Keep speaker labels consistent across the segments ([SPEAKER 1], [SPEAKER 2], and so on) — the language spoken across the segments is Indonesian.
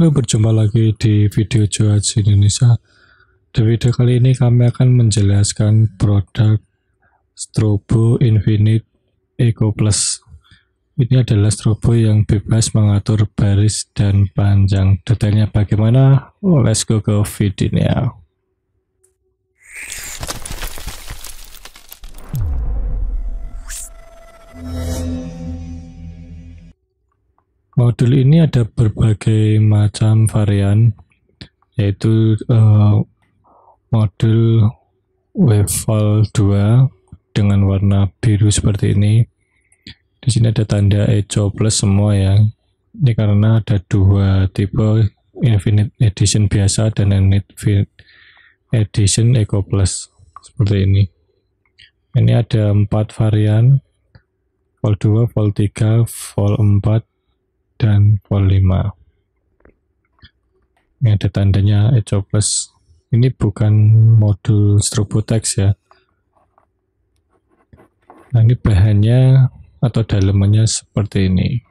[SPEAKER 1] Berjumpa lagi di video Joaji Indonesia. Di video kali ini kami akan menjelaskan produk Strobo Infinite Eco Plus. Ini adalah strobo yang bebas mengatur baris dan panjang. Detailnya bagaimana? Let's go ke videonya. Modul ini ada berbagai macam varian, yaitu modul Waveval 2 dengan warna biru seperti ini. Di sini ada tanda Eco Plus semua ya. Ini karena ada dua tipe, Infinite Edition biasa dan Infinite Edition Eco Plus seperti ini. Ini ada 4 varian, Vol 2, Vol 3, Vol 4, dan Vol 5. Ini ada tandanya Eco Plus. Ini bukan modul Strobo Text ya. Nah, ini bahannya atau dalemannya seperti ini.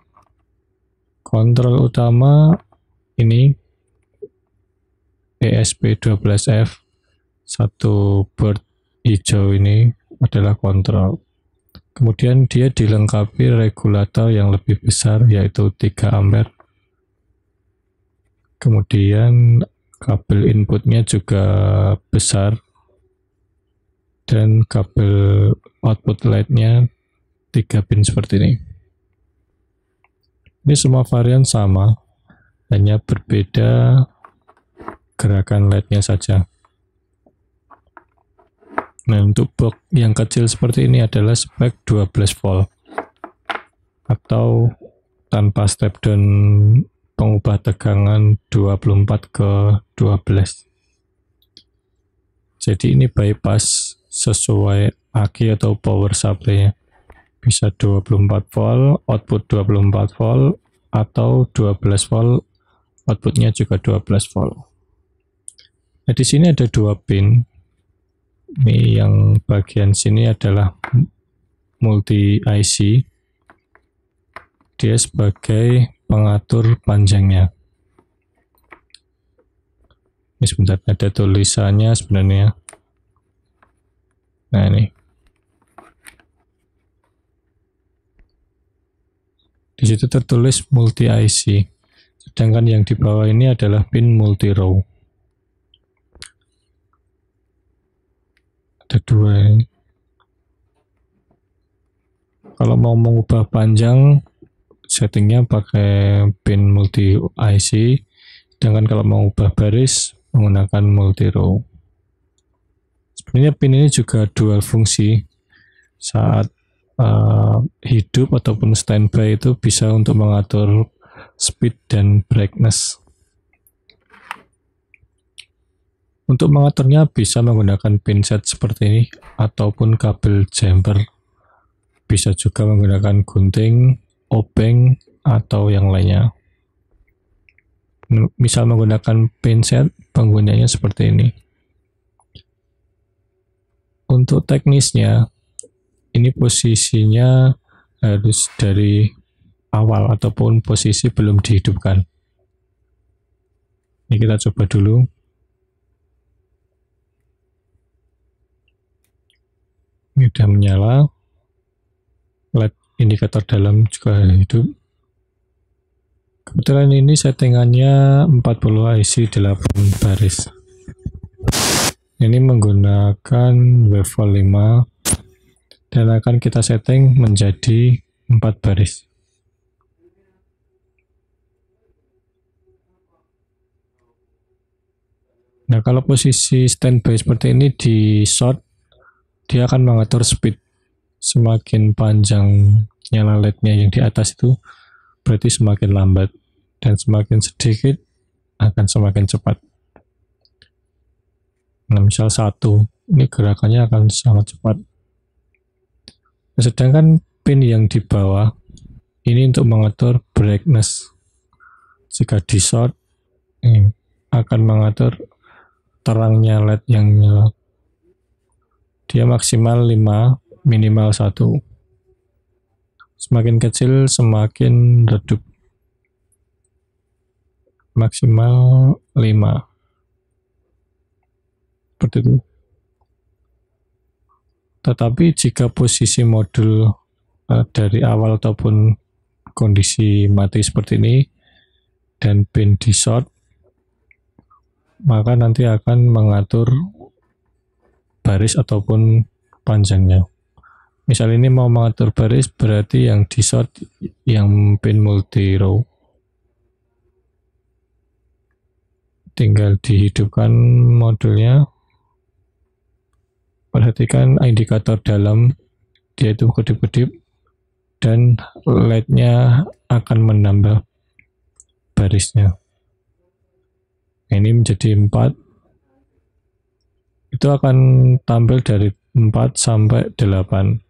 [SPEAKER 1] Kontrol utama ini ESP12F, satu board hijau ini adalah kontrol. Kemudian dia dilengkapi regulator yang lebih besar, yaitu 3 ampere. Kemudian kabel inputnya juga besar, dan kabel output LED-nya 3 pin seperti ini. Ini semua varian sama, hanya berbeda gerakan LED-nya saja. Nah, untuk box yang kecil seperti ini adalah spek 12 volt atau tanpa step down pengubah tegangan 24 ke 12. Jadi ini bypass sesuai aki atau power supply-nya. Bisa 24 volt, output 24 volt, atau 12 volt, outputnya juga 12 volt. Nah, di sini ada 2 pin. Ini yang bagian sini adalah multi IC. Dia sebagai pengatur panjangnya. Ini sebentar, ada tulisannya sebenarnya. Nah, ini. Di situ tertulis multi IC. Sedangkan yang di bawah ini adalah pin multi row. Ada 2 ini. Kalau mau mengubah panjang, settingnya pakai pin multi IC. Sedangkan kalau mau mengubah baris, menggunakan multi row. Sebenarnya pin ini juga dual fungsi. Saat hidup ataupun standby itu bisa untuk mengatur speed dan brightness. Untuk mengaturnya bisa menggunakan pin set seperti ini ataupun kabel jumper. Bisa juga menggunakan gunting, obeng, atau yang lainnya. Misal menggunakan pin set, penggunanya seperti ini. Untuk teknisnya, ini posisinya harus dari awal ataupun posisi belum dihidupkan. Ini kita coba dulu. Ini sudah menyala. LED indikator dalam juga hidup. Kebetulan ini settingannya 40 IC 8 baris. Ini menggunakan Waveval 5 dan akan kita setting menjadi 4 baris. Nah, kalau posisi standby seperti ini di short, dia akan mengatur speed. Semakin panjang nyala LED-nya yang di atas itu, berarti semakin lambat. Dan semakin sedikit, akan semakin cepat. Nah, misal 1, ini gerakannya akan sangat cepat. Nah, sedangkan pin yang di bawah, ini untuk mengatur brightness. Jika di short, ini akan mengatur terangnya LED yang nyala. Dia maksimal 5, minimal 1. Semakin kecil, semakin redup. maksimal 5 seperti itu. Tetapi jika posisi modul dari awal ataupun kondisi mati seperti ini dan pin di short, maka nanti akan mengatur baris ataupun panjangnya. Misal ini mau mengatur baris, berarti yang di short yang pin multi row, tinggal dihidupkan modulnya. Perhatikan indikator dalam, dia itu kedip-kedip dan LED-nya akan menambah barisnya. Ini menjadi 4. Itu akan tampil dari 4 sampai 8.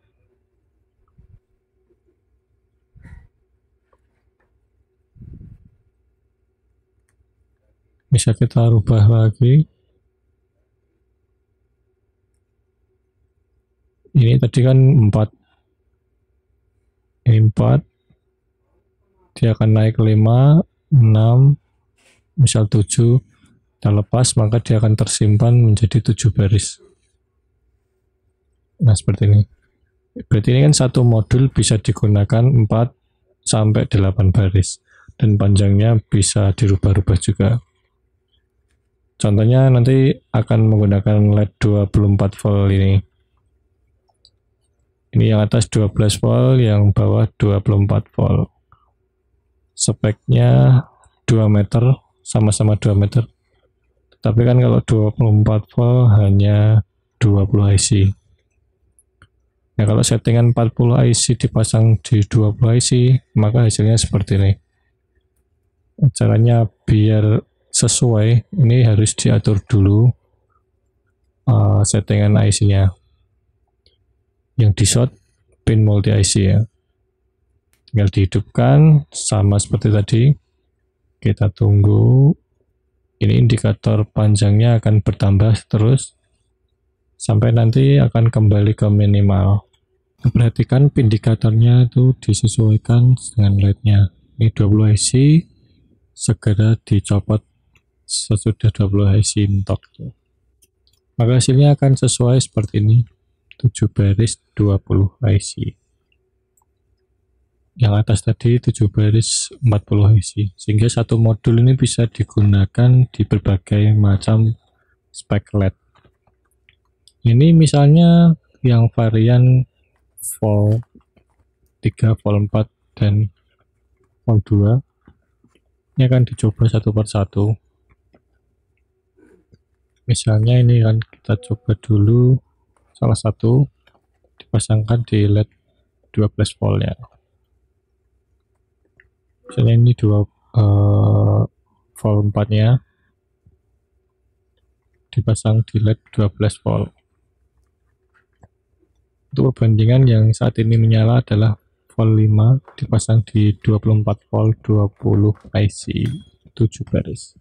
[SPEAKER 1] Bisa kita rubah lagi. Ini tadi kan 4. Ini 4. Dia akan naik 5, 6, misal 7. Kita lepas, maka dia akan tersimpan menjadi 7 baris. Nah, seperti ini. Berarti ini kan satu modul bisa digunakan 4 sampai 8 baris. Dan panjangnya bisa dirubah-rubah juga. Contohnya nanti akan menggunakan LED 24 volt ini. Ini yang atas 12 volt, yang bawah 24 volt. Speknya 2 meter, sama-sama 2 meter. Tapi kan kalau 24 volt hanya 20 IC. Nah, kalau settingan 40 IC dipasang di 20 IC, maka hasilnya seperti ini. Caranya biar sesuai, ini harus diatur dulu settingan IC-nya. Yang di short pin multi IC ya. Tinggal dihidupkan sama seperti tadi. Kita tunggu. Ini indikator panjangnya akan bertambah terus sampai nanti akan kembali ke minimal. Perhatikan indikatornya itu disesuaikan dengan LED-nya. Ini 20 IC, segera dicopot sesudah 20 IC mentok. Maka hasilnya akan sesuai seperti ini. 7 baris 20 IC. Yang atas tadi 7 baris 40 IC. Sehingga satu modul ini bisa digunakan di berbagai macam spek LED. Ini misalnya yang varian volt 3, volt 4, dan volt 2. Ini akan dicoba satu persatu. Misalnya ini kan kita coba dulu salah satu dipasangkan di LED 12 volt ya. Misalnya ini 2 volt 4 nya dipasang di LED 12 volt. Untuk perbandingan yang saat ini menyala adalah volt 5 dipasang di 24 volt 20 IC 7 baris.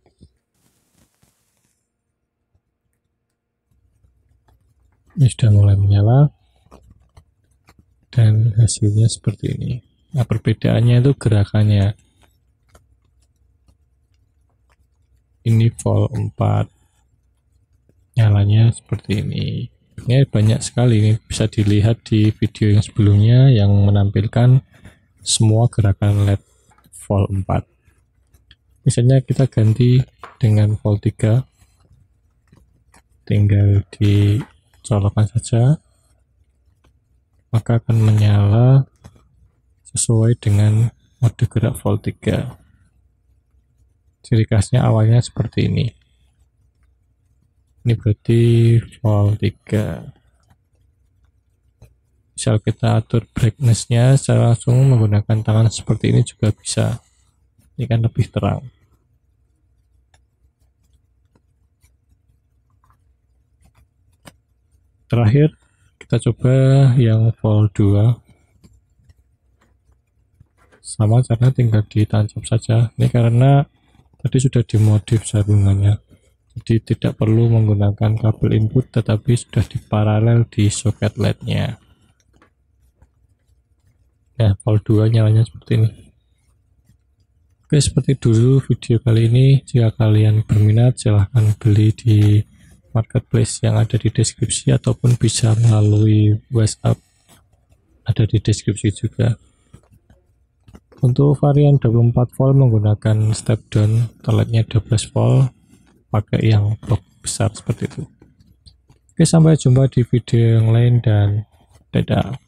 [SPEAKER 1] Ini sudah mulai menyala dan hasilnya seperti ini. Nah, perbedaannya itu gerakannya. Ini volt 4, nyalanya seperti ini. Ini banyak sekali, ini bisa dilihat di video yang sebelumnya yang menampilkan semua gerakan LED volt 4. Misalnya kita ganti dengan volt 3, tinggal dicolokkan saja, maka akan menyala sesuai dengan mode gerak volt 3. Ciri khasnya awalnya seperti ini. Ini berarti volt 3. Misal kita atur brightness-nya secara langsung menggunakan tangan seperti ini juga bisa. Ini kan lebih terang. Terakhir kita coba yang volt 2. Sama caranya tinggal ditancap saja. Ini karena tadi sudah dimodif sambungannya. Jadi tidak perlu menggunakan kabel input, tetapi sudah diparalel di soket LED-nya. Nah, volt 2 nyalanya seperti ini. Oke, seperti dulu video kali ini, jika kalian berminat silahkan beli di marketplace yang ada di deskripsi ataupun bisa melalui WhatsApp, ada di deskripsi juga. Untuk varian 24 volt menggunakan step down, teletnya 12 volt, pakai yang blok besar seperti itu. Oke, sampai jumpa di video yang lain dan dadah.